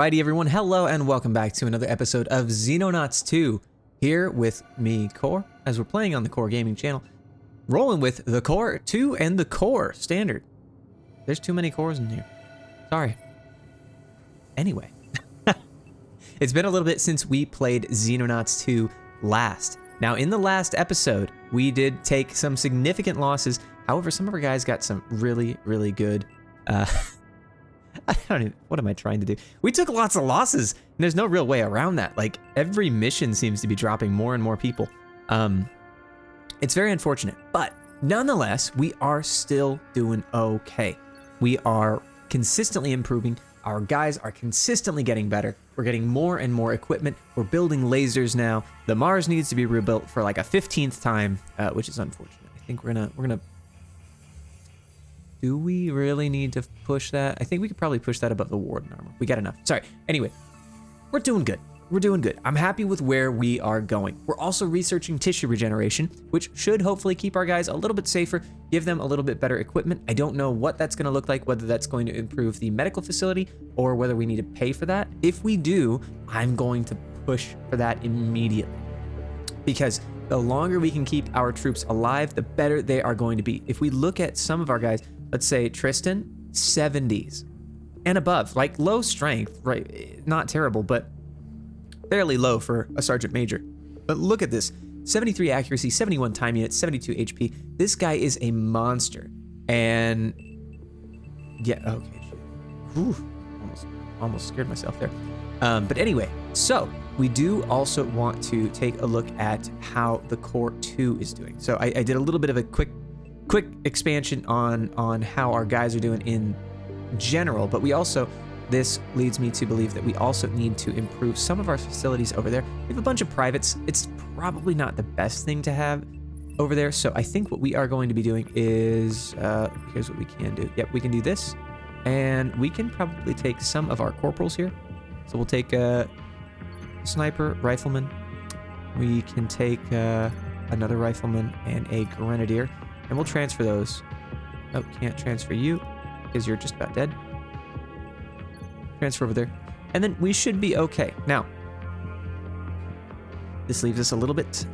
Alrighty everyone, hello and welcome back to another episode of Xenonauts 2. Here with me, Core, as we're playing on the Core Gaming channel. Rolling with the Core 2 and the Core Standard. There's too many cores in here. Sorry. Anyway. It's been a little bit since we played Xenonauts 2 last. Now in the last episode, we did take some significant losses. However, some of our guys got some really good... I don't even, what am I trying to do? We took lots of losses, and there's no real way around that. Like, every mission seems to be dropping more and more people. It's very unfortunate, but nonetheless, we are still doing okay. We are consistently improving. Our guys are consistently getting better. We're getting more and more equipment. We're building lasers now. The Mars needs to be rebuilt for like a 15th time, which is unfortunate. I think we're gonna. Do we really need to push that? I think we could probably push that above the Warden armor. We got enough. Sorry. Anyway, we're doing good. We're doing good. I'm happy with where we are going. We're also researching tissue regeneration, which should hopefully keep our guys a little bit safer, give them a little bit better equipment. I don't know what that's going to look like, whether that's going to improve the medical facility or whether we need to pay for that. If we do, I'm going to push for that immediately, because the longer we can keep our troops alive, the better they are going to be. If we look at some of our guys, let's say Tristan, 70s and above, like low strength, right? Not terrible, but fairly low for a sergeant major. But look at this, 73 accuracy, 71 time units, 72 HP. This guy is a monster. And yeah, okay. Whew, almost scared myself there. But anyway, so we do also want to take a look at how the Core 2 is doing. So I did a little bit of a quick expansion on how our guys are doing in general, but we also, this leads me to believe that we also need to improve some of our facilities over there. We have a bunch of privates. It's probably not the best thing to have over there, so I think what we are going to be doing is, here's what we can do. Yep, we can do this, and we can probably take some of our corporals here. So we'll take a sniper, rifleman. We can take another rifleman and a grenadier. And we'll transfer those. Oh, can't transfer you because you're just about dead. Transfer over there. And then we should be okay. Now, this leaves us a little bit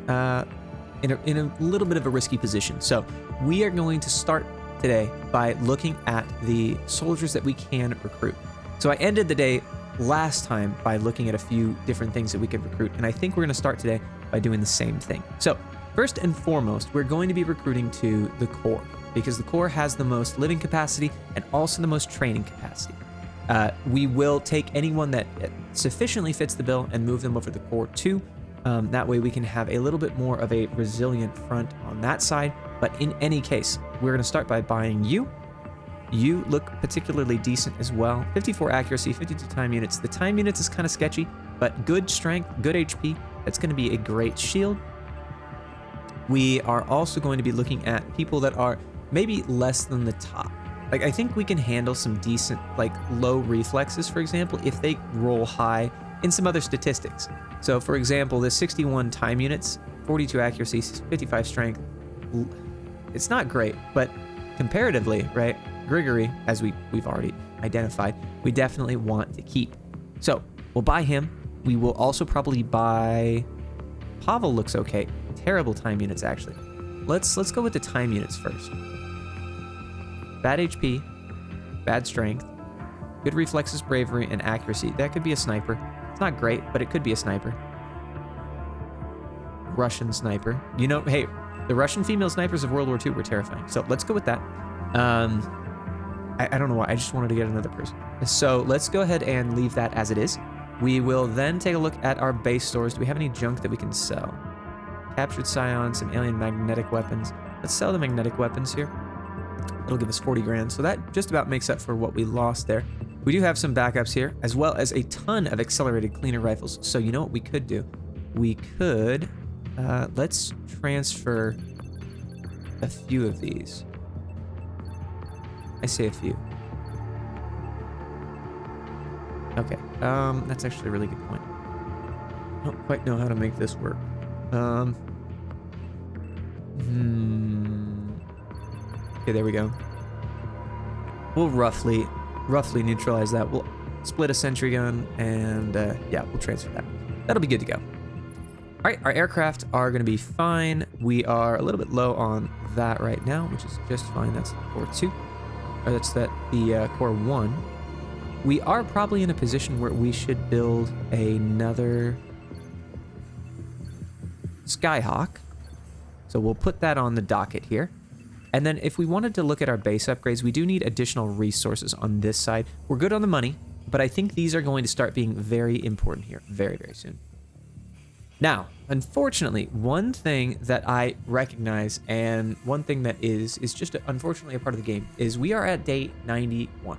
in a little bit of a risky position. So we are going to start today by looking at the soldiers that we can recruit. So I ended the day last time by looking at a few different things that we could recruit. And I think we're going to start today by doing the same thing. So first and foremost, we're going to be recruiting to the Core, because the Core has the most living capacity and also the most training capacity. We will take anyone that sufficiently fits the bill and move them over to the Core 2. That way we can have a little bit more of a resilient front on that side. But in any case, we're going to start by buying you. You look particularly decent as well. 54 accuracy, 52 time units. The time units is kind of sketchy, but good strength, good HP. That's going to be a great shield. We are also going to be looking at people that are maybe less than the top. Like, I think we can handle some decent, like, low reflexes, for example, if they roll high in some other statistics. So, for example, this 61 time units, 42 accuracy, 55 strength. It's not great, but comparatively, right, Grigory, as we've already identified, we definitely want to keep. So, we'll buy him. We will also probably buy... Pavel looks okay. Terrible time units, actually. Let's go with the time units first. Bad HP, bad strength, good reflexes, bravery, and accuracy. That could be a sniper. It's not great, but it could be a sniper. Russian sniper. You know, hey, the Russian female snipers of World War II were terrifying. So let's go with that. I don't know why. I just wanted to get another person. So let's go ahead and leave that as it is. We will then take a look at our base stores. Do we have any junk that we can sell? Captured scions, some alien magnetic weapons. Let's sell the magnetic weapons here. It'll give us 40 grand. So that just about makes up for what we lost there. We do have some backups here, as well as a ton of accelerated cleaner rifles. So you know what we could do? We could, let's transfer a few of these. I say a few. Okay, that's actually a really good point. I don't quite know how to make this work. Okay, there we go. We'll roughly neutralize that. We'll split a sentry gun, and yeah, we'll transfer that. That'll be good to go. All right, our aircraft are going to be fine. We are a little bit low on that right now, which is just fine. That's core 2, or that's the core 1. We are probably in a position where we should build another Skyhawk. So we'll put that on the docket here. And then if we wanted to look at our base upgrades, we do need additional resources on this side. We're good on the money, but I think these are going to start being very important here very, very soon. Now, unfortunately, one thing that I recognize, and one thing that is just unfortunately a part of the game, is we are at day 91.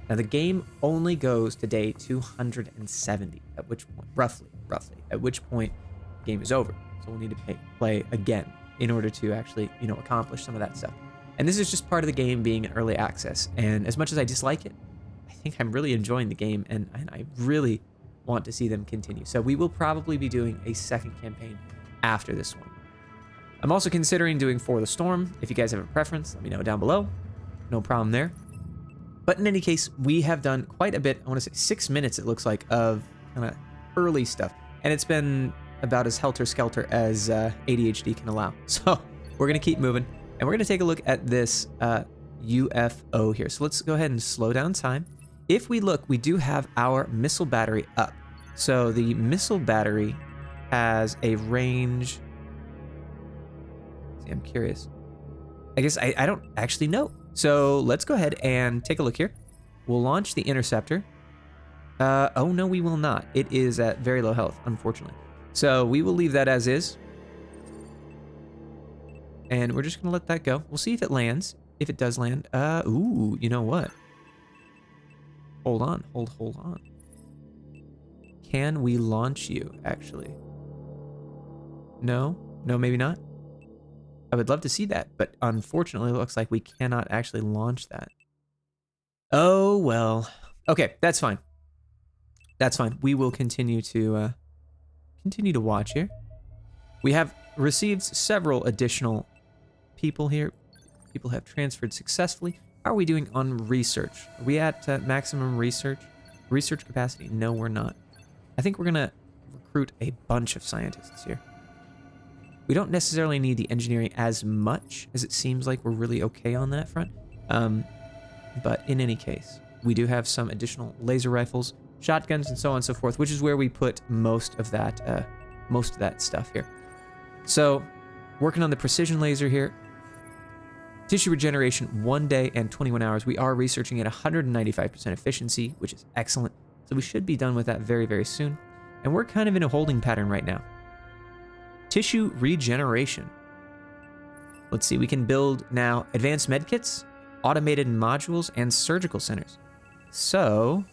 Now, the game only goes to day 270, at which point, roughly, at which point the game is over. So we'll need to play again in order to actually, accomplish some of that stuff. And this is just part of the game being in early access. And as much as I dislike it, I think I'm really enjoying the game, and I really want to see them continue. So we will probably be doing a second campaign after this one. I'm also considering doing For the Storm. If you guys have a preference, let me know down below. No problem there. But in any case, we have done quite a bit, I want to say 6 minutes it looks like, of kind of early stuff. And it's been about as helter-skelter as ADHD can allow. So we're going to keep moving, and we're going to take a look at this UFO here. So let's go ahead and slow down time. If we look, we do have our missile battery up. So the missile battery has a range... See, I'm curious. I guess I don't actually know. So let's go ahead and take a look here. We'll launch the interceptor. Oh no, we will not. It is at very low health, unfortunately. So we will leave that as is. And we're just gonna let that go. We'll see if it lands. If it does land, ooh, you know what? Hold on, hold on. Can we launch you, actually? No, maybe not. I would love to see that, but unfortunately, it looks like we cannot actually launch that. Oh, well. Okay, that's fine. That's fine. We will continue to watch here. We have received several additional people here. People have transferred successfully. How are we doing on research? Are we at maximum research capacity? No, we're not. I think we're gonna recruit a bunch of scientists here. We don't necessarily need the engineering as much, as it seems like we're really okay on that front. But in any case, we do have some additional laser rifles, shotguns, and so on and so forth, which is where we put most of that stuff here. So, working on the precision laser here. Tissue regeneration, 1 day and 21 hours. We are researching at 195% efficiency, which is excellent. So we should be done with that very, very soon. And we're kind of in a holding pattern right now. Tissue regeneration. Let's see, we can build now advanced medkits, automated modules, and surgical centers. So,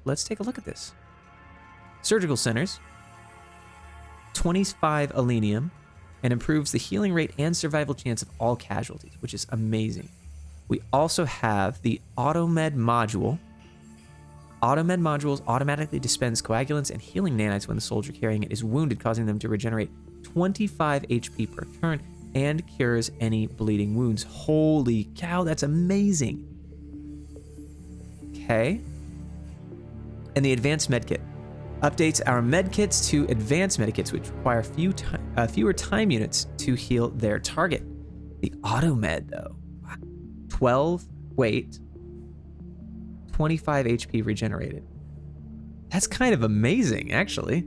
let's take a look at this. Surgical centers, 25 alenium, and improves the healing rate and survival chance of all casualties, which is amazing. We also have the AutoMed module. AutoMed modules automatically dispense coagulants and healing nanites when the soldier carrying it is wounded, causing them to regenerate 25 HP per turn and cures any bleeding wounds. Holy cow, that's amazing. Okay. And the advanced medkit updates our medkits to advanced medkits, which require fewer time units to heal their target. The AutoMed, though, 12 weight, 25 HP regenerated. That's kind of amazing, actually.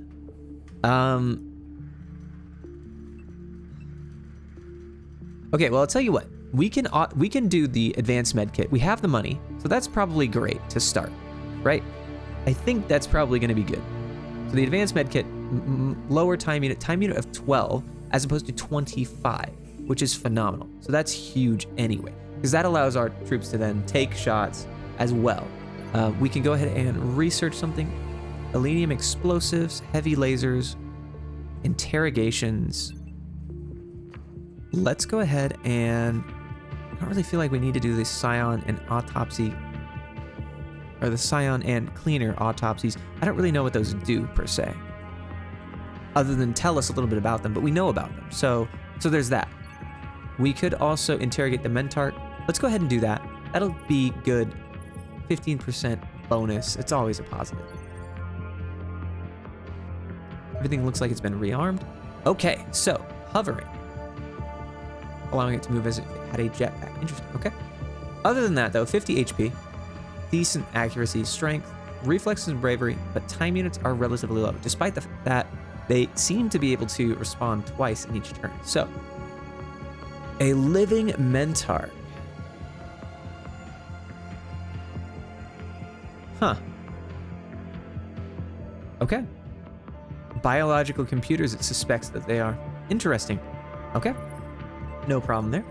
Okay, well, I'll tell you what. We can do the advanced med kit. We have the money, so that's probably great to start, right? I think that's probably going to be good. So the advanced med kit, lower time unit of 12 as opposed to 25, which is phenomenal. So that's huge anyway, because that allows our troops to then take shots as well. We can go ahead and research something. Alenium explosives, heavy lasers, interrogations. Let's go ahead and... I don't really feel like we need to do the Scion and autopsy, or the Scion and cleaner autopsies. I don't really know what those do per se, other than tell us a little bit about them, but we know about them. So there's that. We could also interrogate the Mentart. Let's go ahead and do that. That'll be good. 15% bonus. It's always a positive. Everything looks like it's been rearmed. Okay, so hovering, allowing it to move as if it had a jetpack. Interesting. Okay. Other than that, though, 50 HP, decent accuracy, strength, reflexes, and bravery, but time units are relatively low, despite the fact that they seem to be able to respond twice in each turn. So, a living mentor. Huh. Okay. Biological computers, it suspects that they are. Interesting. Okay. No problem there.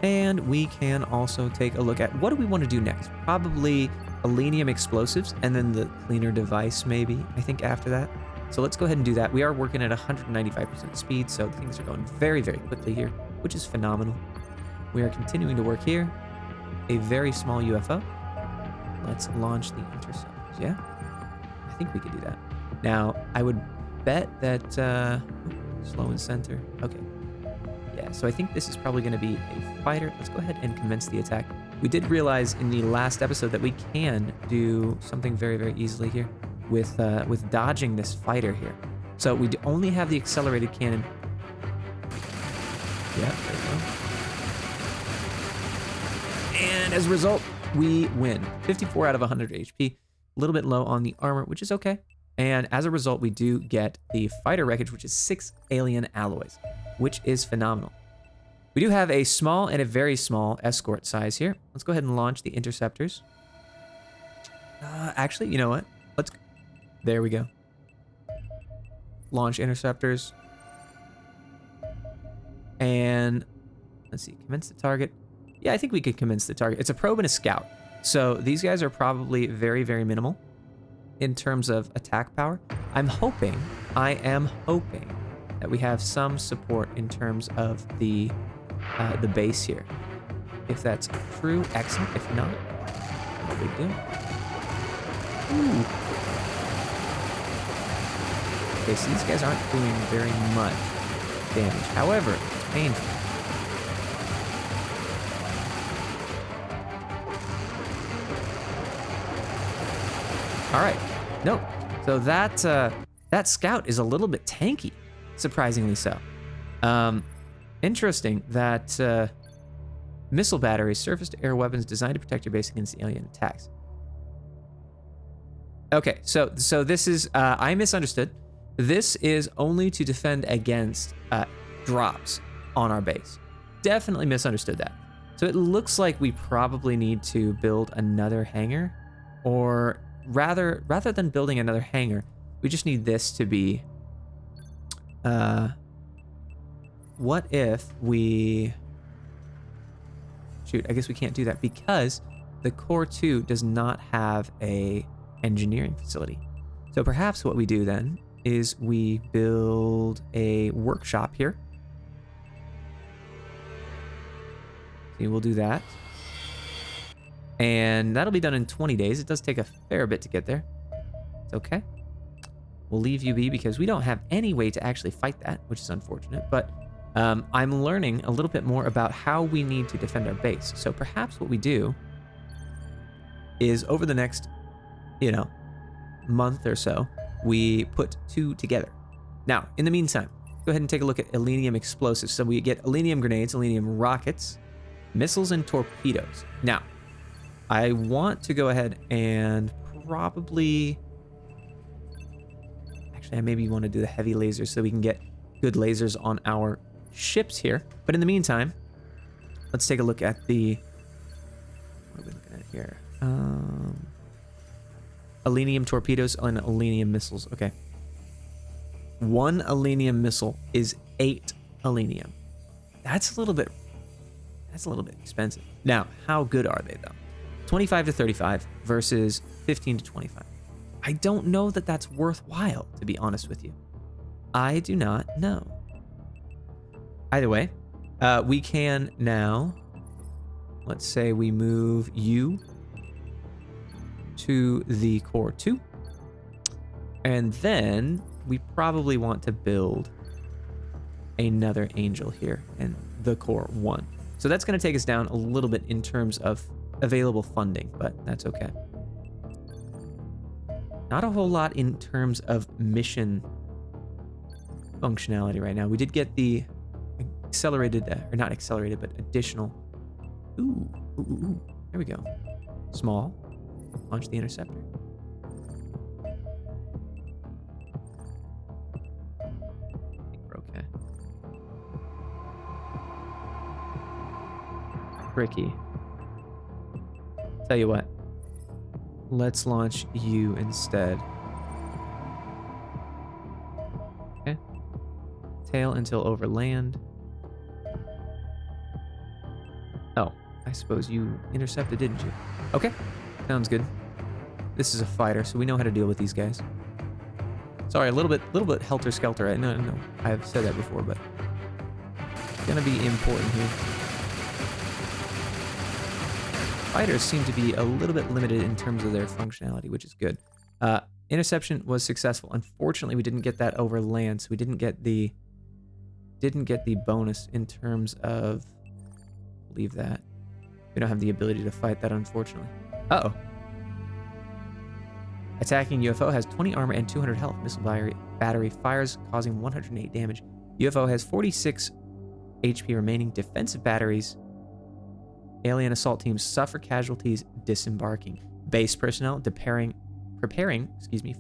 And we can also take a look at what do we want to do next? Probably Elenium explosives and then the cleaner device maybe, I think after that. So let's go ahead and do that. We are working at 195% speed, so things are going very, very quickly here, which is phenomenal. We are continuing to work here. A very small UFO. Let's launch the interceptors, yeah? I think we could do that. Now, I would bet that, slow and center, okay. Yeah, so I think this is probably gonna be a fighter. Let's go ahead and commence the attack. We did realize in the last episode that we can do something very, very easily here with dodging this fighter here. So we only have the accelerated cannon. Yeah, there we go. And as a result, we win. 54 out of 100 HP. A little bit low on the armor, which is okay. And as a result, we do get the fighter wreckage, which is 6 alien alloys, which is phenomenal. We do have a small and a very small escort size here. Let's go ahead and launch the interceptors. Actually, you know what? There we go. Launch interceptors. And let's see, commence the target. Yeah, I think we could commence the target. It's a probe and a scout. So these guys are probably very, very minimal in terms of attack power. I am hoping that we have some support in terms of the base here. If that's true, excellent. If not, no big deal. Ooh. Okay, so these guys aren't doing very much damage. However, it's painful. All right. No. So that scout is a little bit tanky, surprisingly so. Interesting that missile batteries, surface-to-air weapons designed to protect your base against the alien attacks. Okay, so this is I misunderstood. This is only to defend against drops on our base. Definitely misunderstood that. So it looks like we probably need to build another hangar, or rather than building another hangar, we just need this to be, what if we, shoot, I guess we can't do that because the Core 2 does not have a engineering facility. So perhaps what we do then is we build a workshop here. See, we'll do that. And that'll be done in 20 days. It does take a fair bit to get there. It's okay. We'll leave you be because we don't have any way to actually fight that, which is unfortunate. But I'm learning a little bit more about how we need to defend our base. So perhaps what we do is over the next, month or so, we put two together. Now, in the meantime, go ahead and take a look at Elenium explosives. So we get Elenium grenades, Elenium rockets, missiles, and torpedoes. Now, I want to go ahead and probably, actually, I maybe want to do the heavy lasers so we can get good lasers on our ships here. But in the meantime, let's take a look at the, what are we looking at here? Elenium torpedoes and Elenium missiles. Okay. One Elenium missile is 8 Elenium. That's a little bit expensive. Now, how good are they though? 25 to 35 versus 15 to 25. I don't know that that's worthwhile, to be honest with you. I do not know. Either way, we can now, let's say we move you to the Core 2. And then we probably want to build another Angel here in the Core 1. So that's going to take us down a little bit in terms of available funding, but that's okay. Not a whole lot in terms of mission functionality right now. We did get the accelerated, or not accelerated, but additional. Ooh. There we go. Small. Launch the interceptor. I think we're okay. Tricky. Tell you what. Let's launch you instead. Okay. Tail until over land. Oh, I suppose you intercepted, didn't you? Okay, sounds good. This is a fighter, so we know how to deal with these guys. Sorry, a little bit helter-skelter. No, I've said that before, but it's gonna be important here. Fighters seem to be a little bit limited in terms of their functionality, which is good. Interception was successful. Unfortunately, we didn't get that over land, so we didn't get the bonus in terms of. Leave that. We don't have the ability to fight that, unfortunately. Uh-oh. Attacking UFO has 20 armor and 200 health. Missile battery fires, causing 108 damage. UFO has 46 HP remaining. Defensive batteries. Alien assault teams suffer casualties disembarking. Base personnel preparing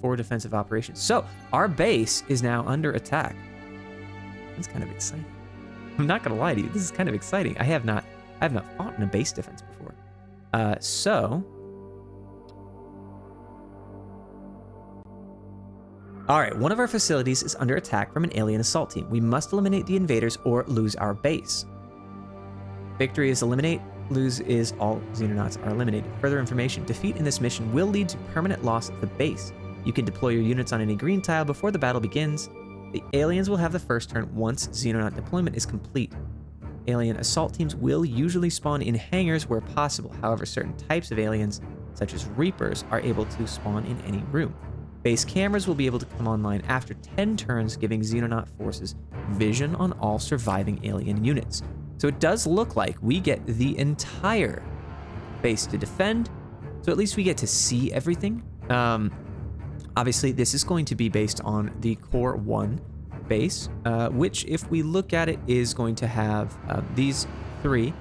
for defensive operations. So our base is now under attack. That's kind of exciting. I'm not gonna lie to you. This is kind of exciting. I have not fought in a base defense before. All right, one of our facilities is under attack from an alien assault team. We must eliminate the invaders or lose our base. Victory is eliminate. Lose is all Xenonauts are eliminated. Further information. Defeat in this mission will lead to permanent loss of the base. You can deploy your units on any green tile before the battle begins. The aliens will have the first turn once Xenonaut deployment is complete. Alien assault teams will usually spawn in hangars where possible. However, certain types of aliens, such as Reapers, are able to spawn in any room. Base cameras will be able to come online after 10 turns, giving Xenonaut forces vision on all surviving alien units. So it does look like we get the entire base to defend, so at least we get to see everything. Obviously, this is going to be based on the Core 1 base, which, if we look at it, is going to have these 3.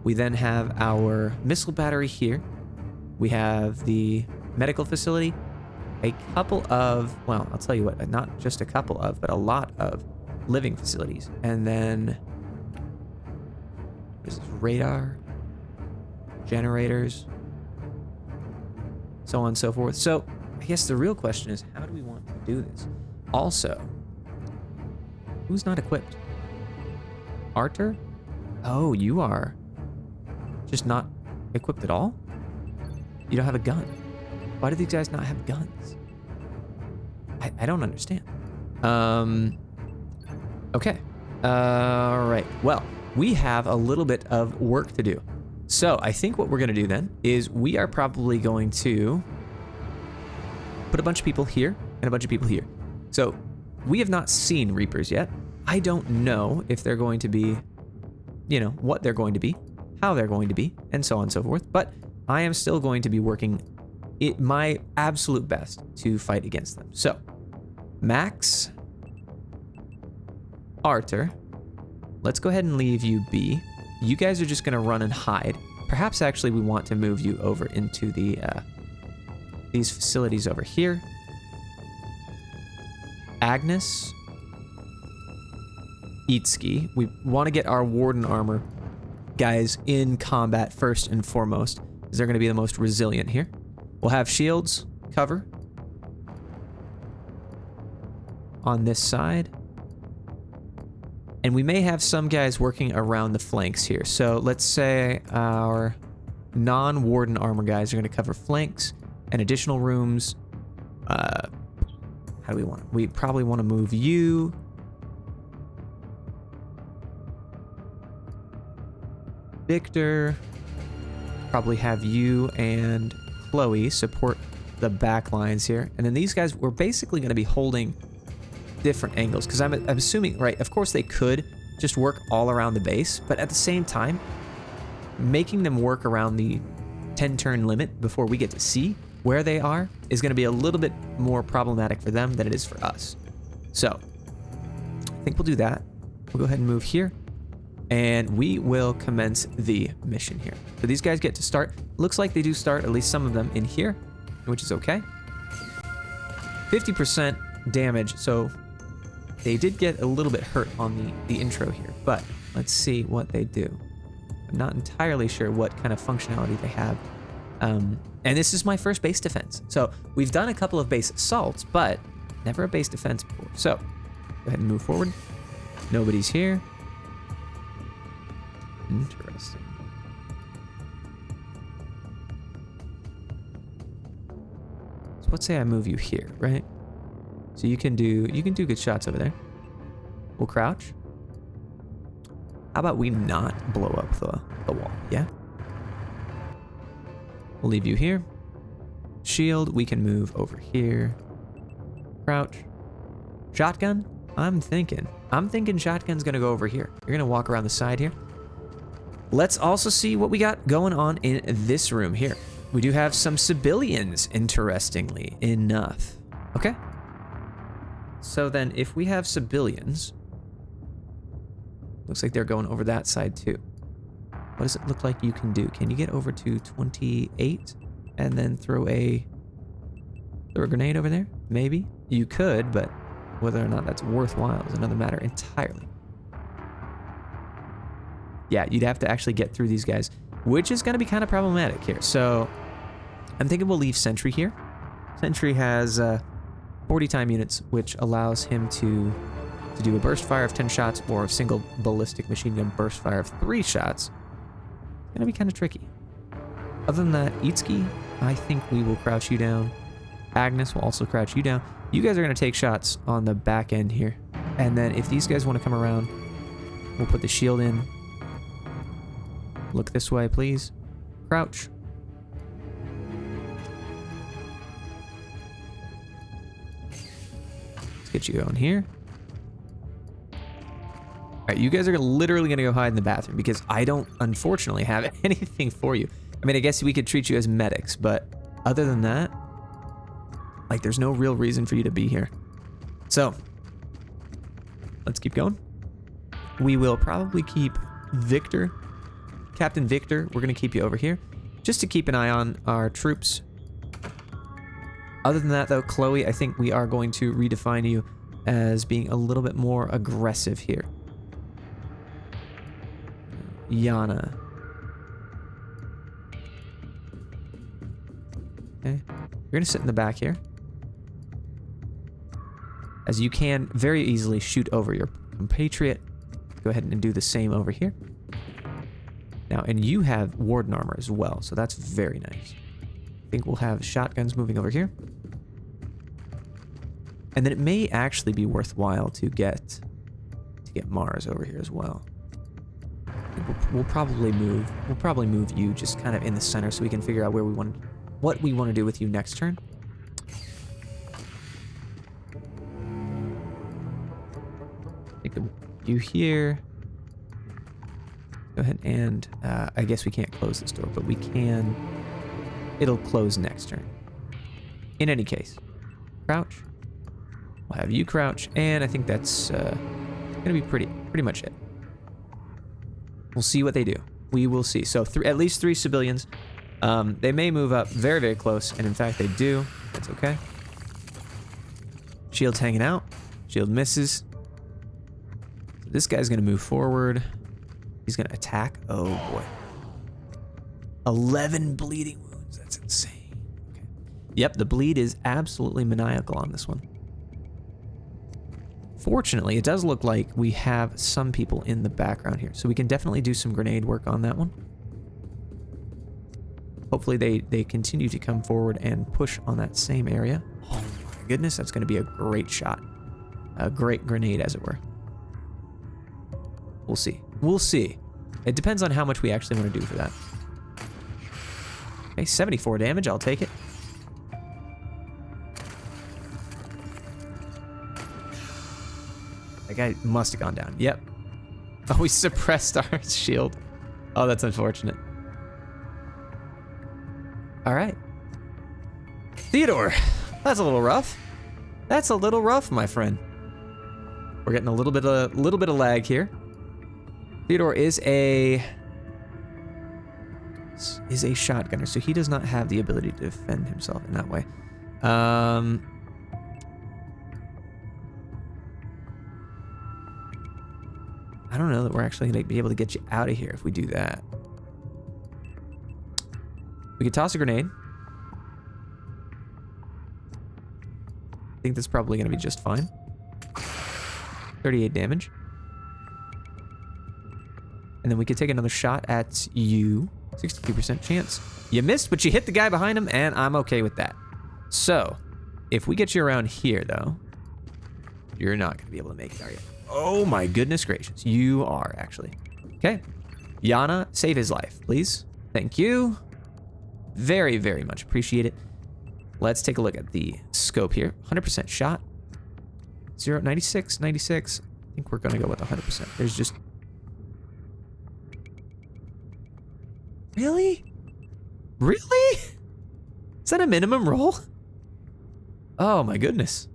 We then have our missile battery here. We have the medical facility, a couple of, well, I'll tell you what, not just a couple of, but a lot of living facilities. And then there's radar, generators, so on and so forth. So I guess the real question is, how do we want to do this? Also, who's not equipped? Arthur? Oh, you are just not equipped at all? You don't have a gun. Why do these guys not have guns? I don't understand. Okay. All right. Well, we have a little bit of work to do. So I think what we're going to do then is we are probably going to put a bunch of people here and a bunch of people here. So we have not seen Reapers yet. I don't know if they're going to be, you know, what they're going to be, how they're going to be, and so on and so forth. But I am still going to be working my absolute best to fight against them. So Max, Arthur, let's go ahead and leave you be. You guys are just going to run and hide. Perhaps actually we want to move you over into the these facilities over here. Agnes, Itsuki, we want to get our Warden armor guys in combat first and foremost, because they're going to be the most resilient here. We'll have shields cover on this side. And we may have some guys working around the flanks here. So let's say our non-Warden armor guys are going to cover flanks and additional rooms. How do we want it? We probably want to move you. Victor. Probably have you and Chloe support the back lines here. And then these guys, we're basically going to be holding different angles, because I'm assuming, right, of course they could just work all around the base, but at the same time, making them work around the 10 turn limit before we get to see where they are is going to be a little bit more problematic for them than it is for us. So I think we'll do that. We'll go ahead and move here, and we will commence the mission here. So these guys get to start. Looks like they do start, at least some of them, in here, which is okay. 50% damage, so they did get a little bit hurt on the intro here, but let's see what they do. I'm not entirely sure what kind of functionality they have. And this is my first base defense. So we've done a couple of base assaults, but never a base defense before. So go ahead and move forward. Nobody's here. Interesting. So let's say I move you here, right? So you can do good shots over there. We'll crouch. How about we not blow up the wall? Yeah. We'll leave you here. Shield, we can move over here. Crouch. Shotgun, I'm thinking shotgun's gonna go over here. You're gonna walk around the side here. Let's also see what we got going on in this room here. We do have some civilians, interestingly enough. Okay. So then if we have civilians, looks like they're going over that side too. What does it look like you can do? Can you get over to 28 and then throw a grenade over there? Maybe. You could, but whether or not that's worthwhile is another matter entirely. Yeah, you'd have to actually get through these guys, which is going to be kind of problematic here. So I'm thinking we'll leave Sentry here. Sentry has 40 time units, which allows him to do a burst fire of 10 shots or a single ballistic machine gun burst fire of 3 shots. It's gonna be kind of tricky. Other than that, Itsuki, I think we will crouch you down. Agnes will also crouch you down. You guys are gonna take shots on the back end here. And then if these guys wanna come around, we'll put the shield in. Look this way, please. Crouch. Let's get you going here. All right, you guys are literally going to go hide in the bathroom because I don't, unfortunately, have anything for you. I mean, I guess we could treat you as medics, but other than that, like, there's no real reason for you to be here. So, let's keep going. We will probably keep Victor, Captain Victor. We're going to keep you over here just to keep an eye on our troops. Other than that, though, Chloe, I think we are going to redefine you as being a little bit more aggressive here. Yana. Okay. You're going to sit in the back here, as you can very easily shoot over your compatriot. Go ahead and do the same over here. Now, and you have Warden armor as well, so that's very nice. I think we'll have shotguns moving over here. And then it may actually be worthwhile to get Mars over here as well. We'll probably move you just kind of in the center so we can figure out what we want to do with you next turn. Take you here. Go ahead and I guess we can't close this door, but we can. It'll close next turn. In any case, crouch. We'll have you crouch, and I think that's gonna be pretty much it. We'll see what they do. We will see. So at least 3 civilians. They may move up very, very close, and in fact they do. That's okay. Shield's hanging out. Shield misses. So this guy's gonna move forward. He's gonna attack. Oh boy. 11 bleeding wounds. That's insane. Okay. Yep, the bleed is absolutely maniacal on this one. Fortunately, it does look like we have some people in the background here, so we can definitely do some grenade work on that one. Hopefully they continue to come forward and push on that same area. Oh my goodness, that's going to be a great shot. A great grenade, as it were. We'll see. We'll see. It depends on how much we actually want to do for that. Okay, 74 damage. I'll take it. That guy must have gone down. Yep. Oh, we suppressed our shield. Oh, that's unfortunate. All right. Theodore, that's a little rough. That's a little rough, my friend. We're getting a little bit of lag here. Theodore is a shotgunner, so he does not have the ability to defend himself in that way. I don't know that we're actually going to be able to get you out of here if we do that. We could toss a grenade. I think that's probably going to be just fine. 38 damage. And then we could take another shot at you. 62% chance. You missed, but you hit the guy behind him, and I'm okay with that. So, if we get you around here, though, you're not going to be able to make it, are you? Oh my goodness gracious. You are, actually. Okay. Yana, save his life, please. Thank you. Very, very much appreciate it. Let's take a look at the scope here. 100% shot. 96, 96. I think we're going to go with 100%. There's just... Really? Really? Is that a minimum roll? Oh my goodness.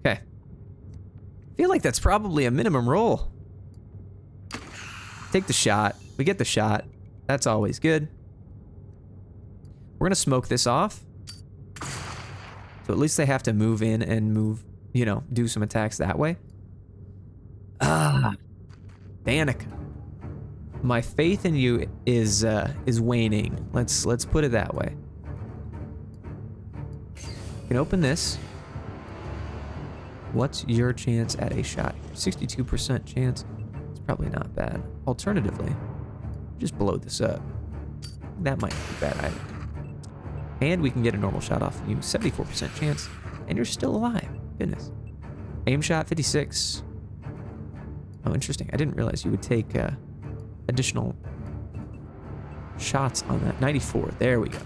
Okay. I feel like that's probably a minimum roll. Take the shot. We get the shot. That's always good. We're gonna smoke this off. So at least they have to move in and move, you know, do some attacks that way. Ah, Danica. My faith in you is waning. Let's put it that way. You can open this. What's your chance at a shot? 62% chance. It's probably not bad. Alternatively, just blow this up. That might not be bad either. And we can get a normal shot off you. 74% chance. And you're still alive. Goodness. Aim shot, 56. Oh, interesting. I didn't realize you would take additional shots on that. 94. There we go.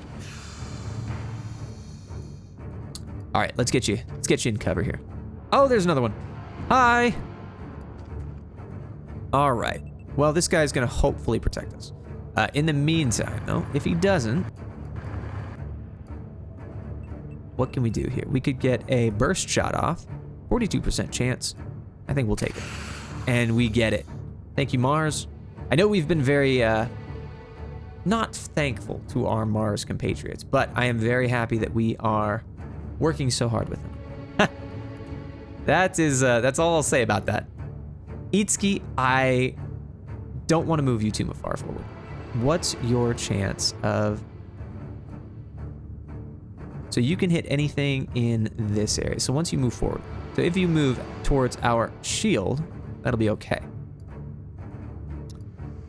All right, let's get you in cover here. Oh, there's another one. Hi. All right. Well, this guy's gonna hopefully protect us. In the meantime, though, if he doesn't, what can we do here? We could get a burst shot off. 42% chance. I think we'll take it. And we get it. Thank you, Mars. I know we've been very not thankful to our Mars compatriots, but I am very happy that we are working so hard with them. That's all I'll say about that. Itsuki, I don't want to move you too far forward. What's your chance of... So you can hit anything in this area. So once you move forward. So if you move towards our shield, that'll be okay.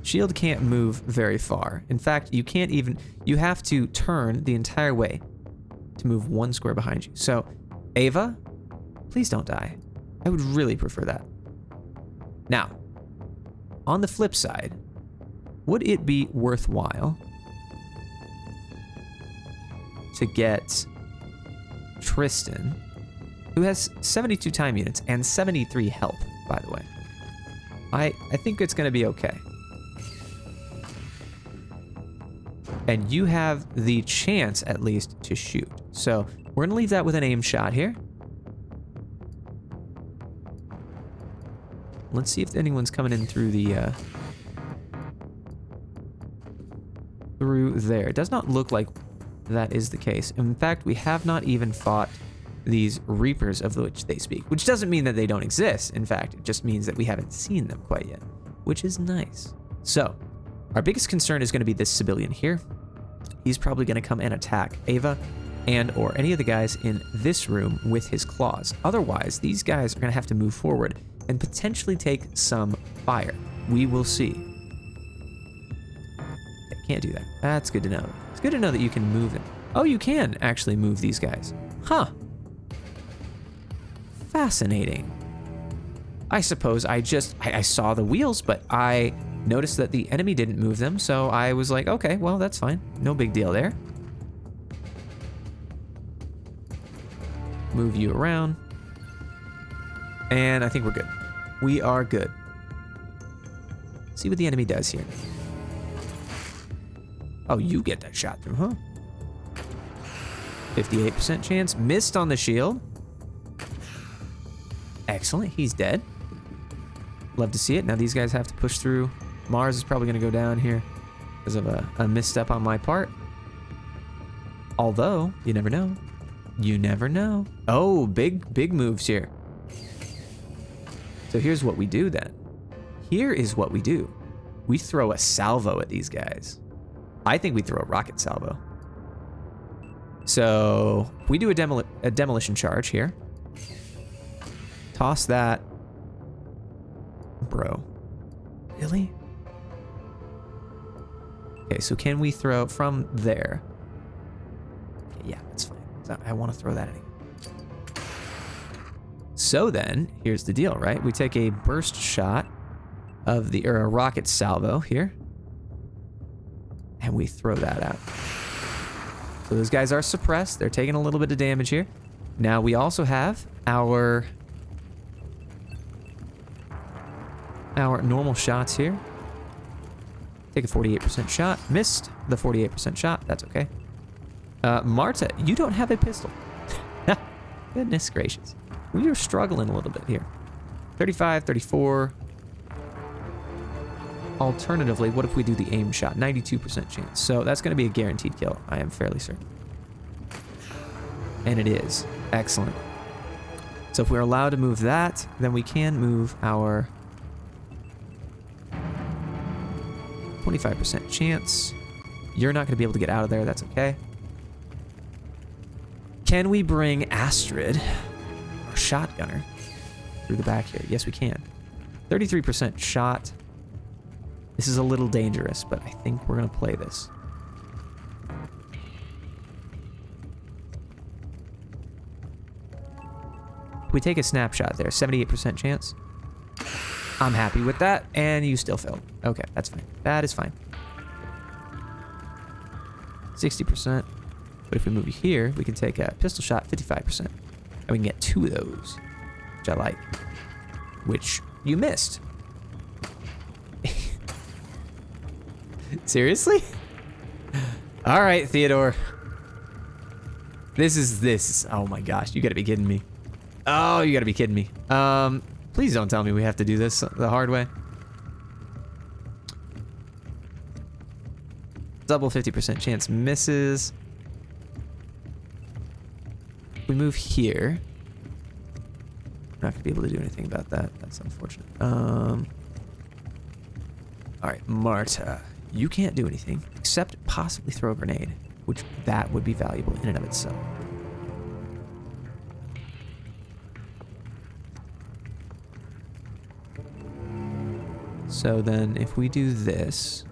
Shield can't move very far. In fact, you can't even... You have to turn the entire way to move one square behind you. So, Ava, please don't die. I would really prefer that. Now, on the flip side, would it be worthwhile to get Tristan, who has 72 time units and 73 health, by the way? I think it's going to be okay. And you have the chance, at least, to shoot. So we're going to leave that with an aim shot here. Let's see if anyone's coming in through the... through there. It does not look like that is the case. In fact, we have not even fought these Reapers of which they speak, which doesn't mean that they don't exist. In fact, it just means that we haven't seen them quite yet, which is nice. So, our biggest concern is going to be this civilian here. He's probably going to come and attack Ava and or any of the guys in this room with his claws. Otherwise, these guys are going to have to move forward and potentially take some fire. We will see. They can't do that. That's good to know. It's good to know that you can move them. Oh, you can actually move these guys. Huh. Fascinating. I suppose I saw the wheels, but I noticed that the enemy didn't move them, so I was like, okay, well, that's fine. No big deal there. Move you around. And I think we're good. We are good. See what the enemy does here. Oh, you get that shot through, huh? 58% chance. Missed on the shield. Excellent. He's dead. Love to see it. Now these guys have to push through. Mars is probably going to go down here because of a misstep on my part. Although, you never know. You never know. Oh, big moves here. So here's what we do then. Here is what we do. We throw a salvo at these guys. I think we throw a rocket salvo. So we do a demolition charge here. Toss that. Bro. Really? Okay, so can we throw from there? Okay, yeah, that's fine. I want to throw that anyway. So then, here's the deal, right? We take a burst shot of the, or a rocket salvo here. And we throw that out. So those guys are suppressed. They're taking a little bit of damage here. Now we also have our normal shots here. Take a 48% shot. Missed the 48% shot. That's okay. Marta, you don't have a pistol. Goodness gracious. We are struggling a little bit here. 35, 34. Alternatively, what if we do the aim shot? 92% chance. So that's going to be a guaranteed kill. I am fairly certain. And it is. Excellent. So if we're allowed to move that, then we can move our 25% chance. You're not going to be able to get out of there. That's okay. Can we bring Astrid, our shotgunner, through the back here? Yes, we can. 33% shot. This is a little dangerous, but I think we're going to play this. We take a snapshot there. 78% chance. I'm happy with that, and you still failed. Okay, that's fine. That is fine. 60%. But if we move you here, we can take a pistol shot, 55%. And we can get 2 of those, which I like. Which you missed. Seriously? All right, Theodore. This is, oh my gosh, you gotta be kidding me. Oh, you gotta be kidding me. Please don't tell me we have to do this the hard way. Double 50% chance misses. We move here. We're not gonna be able to do anything about that. That's unfortunate. All right, Marta, you can't do anything except possibly throw a grenade, which that would be valuable in and of itself. So then if we do this,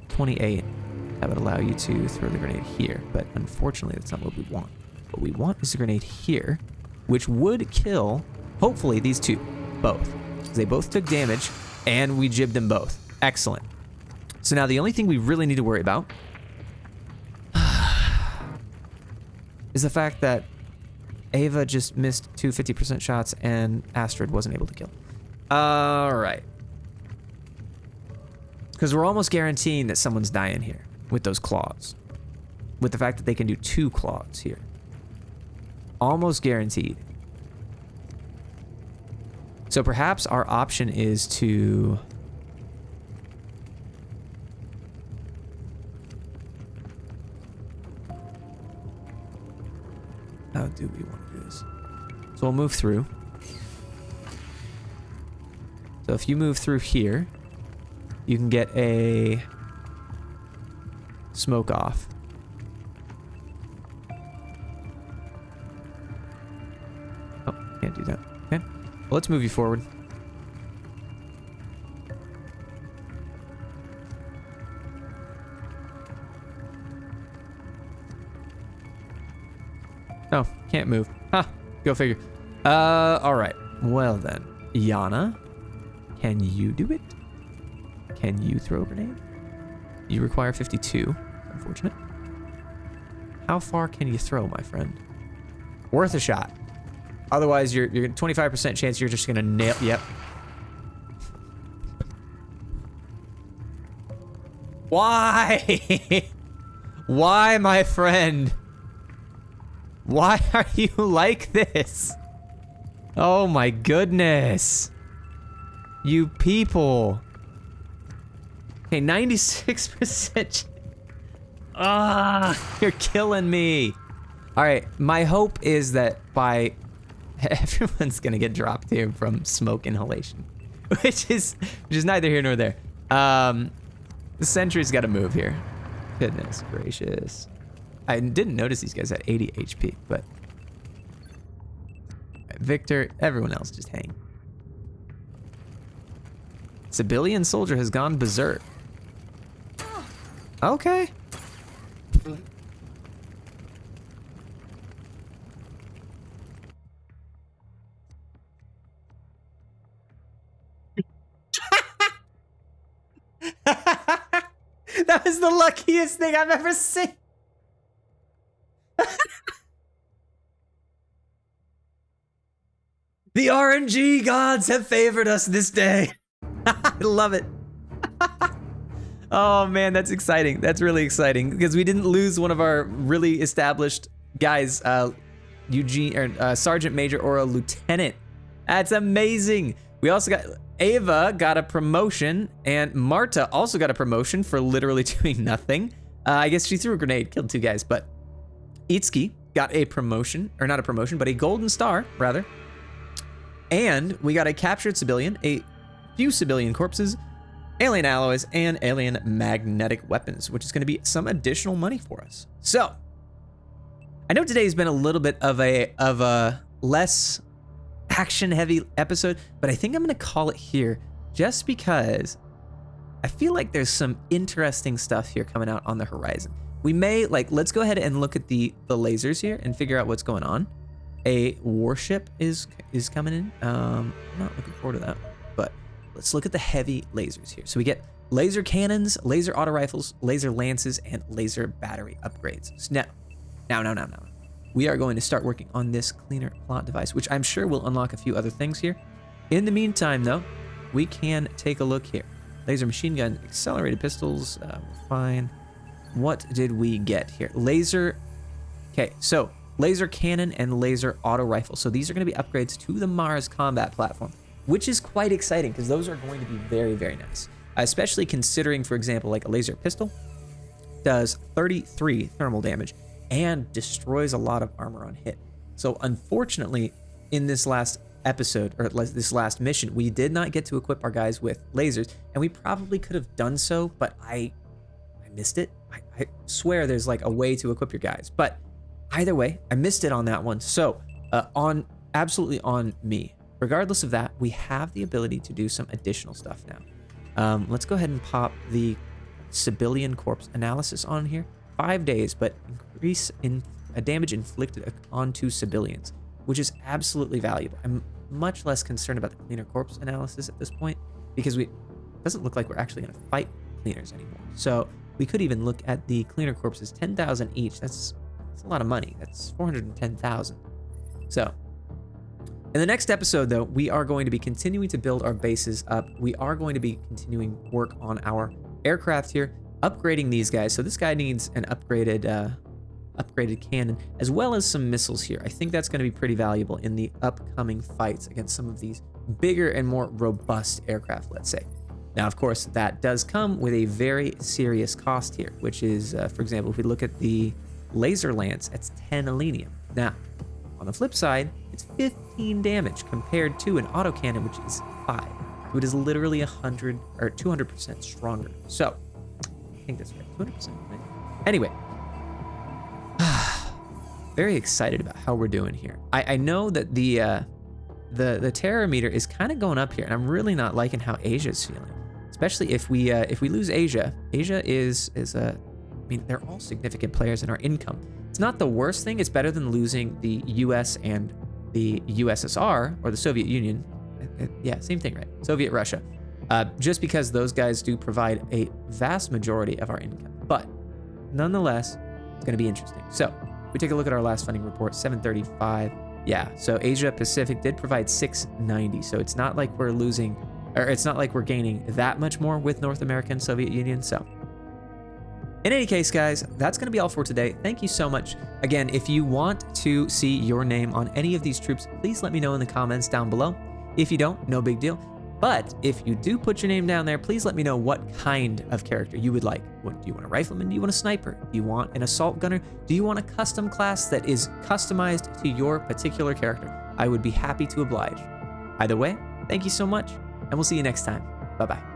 28, that would allow you to throw the grenade here, but unfortunately that's not what we want. What we want is a grenade here, which would kill, hopefully, these two, both. They both took damage, and we jibbed them both. Excellent. So now the only thing we really need to worry about is the fact that Ava just missed 2 50% shots, and Astrid wasn't able to kill. All right. Because we're almost guaranteeing that someone's dying here with those claws. With the fact that they can do 2 claws here. Almost guaranteed. So perhaps our option is to... How do we want to do this? So we'll move through. So if you move through here, you can get a smoke off. Oh, can't do that. Okay. Well, let's move you forward. Oh, can't move. Ha! Go figure. All right. Well then, Yana, can you do it? Can you throw a grenade? You require 52. Unfortunate. How far can you throw, my friend? Worth a shot. Otherwise, you're 25% chance you're just gonna nail. Yep. Why? Why, my friend? Why are you like this? Oh my goodness. You people. Okay, 96%. You're killing me. All right, my hope is that by everyone's gonna get dropped here from smoke inhalation, which is neither here nor there. The sentry's got to move here. Goodness gracious. I didn't notice these guys had 80 HP, but Victor, everyone else just hang. Civilian soldier has gone berserk. Okay. That was the luckiest thing I've ever seen. The RNG gods have favored us this day. I love it. Oh man, that's exciting. That's really exciting because we didn't lose one of our really established guys, Sergeant Major or a Lieutenant. That's amazing. We also got Ava got a promotion, and Marta also got a promotion for literally doing nothing. I guess she threw a grenade, killed 2 guys, but Itsuki got a promotion, or not a promotion, but a golden star, rather. And we got a captured civilian, a few civilian corpses, alien alloys, and alien magnetic weapons, which is going to be some additional money for us. So, I know today's been a little bit of a less action-heavy episode, but I think I'm going to call it here just because I feel like there's some interesting stuff here coming out on the horizon. We may, let's go ahead and look at the lasers here and figure out what's going on. A warship is coming in. I'm not looking forward to that, but let's look at the heavy lasers here. So we get laser cannons, laser auto rifles, laser lances, and laser battery upgrades. So now. We are going to start working on this cleaner plot device, which I'm sure will unlock a few other things here. In the meantime, though, we can take a look here. Laser machine gun, accelerated pistols, fine. What did we get here? Laser, okay, so laser cannon and laser auto rifle. So these are going to be upgrades to the Mars combat platform, which is quite exciting because those are going to be very, very nice. Especially considering, for example, like a laser pistol does 33 thermal damage and destroys a lot of armor on hit. So unfortunately, in this last episode, or this last mission, we did not get to equip our guys with lasers, and we probably could have done so, but I missed it. I swear there's like a way to equip your guys, but either way, I missed it on that one. So absolutely on me. Regardless of that, we have the ability to do some additional stuff now. Let's go ahead and pop the civilian corpse analysis on here. 5 days, but increase in damage inflicted onto civilians, which is absolutely valuable. I'm much less concerned about the cleaner corpse analysis at this point because it doesn't look like we're actually going to fight cleaners anymore. So we could even look at the cleaner corpses, 10,000 each. That's a lot of money. That's 410,000. So in the next episode, though, we are going to be continuing to build our bases up. We are going to be continuing work on our aircraft here, upgrading these guys. So this guy needs an upgraded cannon, as well as some missiles here. I think that's going to be pretty valuable in the upcoming fights against some of these bigger and more robust aircraft, let's say. Now, of course, that does come with a very serious cost here, which is, for example, if we look at the laser lance, it's 10 alenium. Now, on the flip side, it's 15 damage compared to an autocannon, which is 5. So it is literally 100 or 200% stronger. So I think that's right, 200%. Right? Anyway, very excited about how we're doing here. I know that the terror meter is kind of going up here, and I'm really not liking how Asia's feeling, especially if we lose Asia. Asia is I mean, they're all significant players in our income. It's not the worst thing. It's better than losing the U.S. and the USSR or the Soviet Union. Yeah, same thing, right? Soviet Russia. Just because those guys do provide a vast majority of our income. But nonetheless, it's going to be interesting. So we take a look at our last funding report, 735. Yeah, so Asia Pacific did provide 690. So it's not like we're losing, or it's not like we're gaining that much more with North America and Soviet Union. So In any case, guys, that's going to be all for today. Thank you so much. Again, if you want to see your name on any of these troops, please let me know in the comments down below. If you don't, no big deal. But if you do put your name down there, please let me know what kind of character you would like. What, do you want a rifleman? Do you want a sniper? Do you want an assault gunner? Do you want a custom class that is customized to your particular character? I would be happy to oblige. Either way, thank you so much, and we'll see you next time. Bye-bye.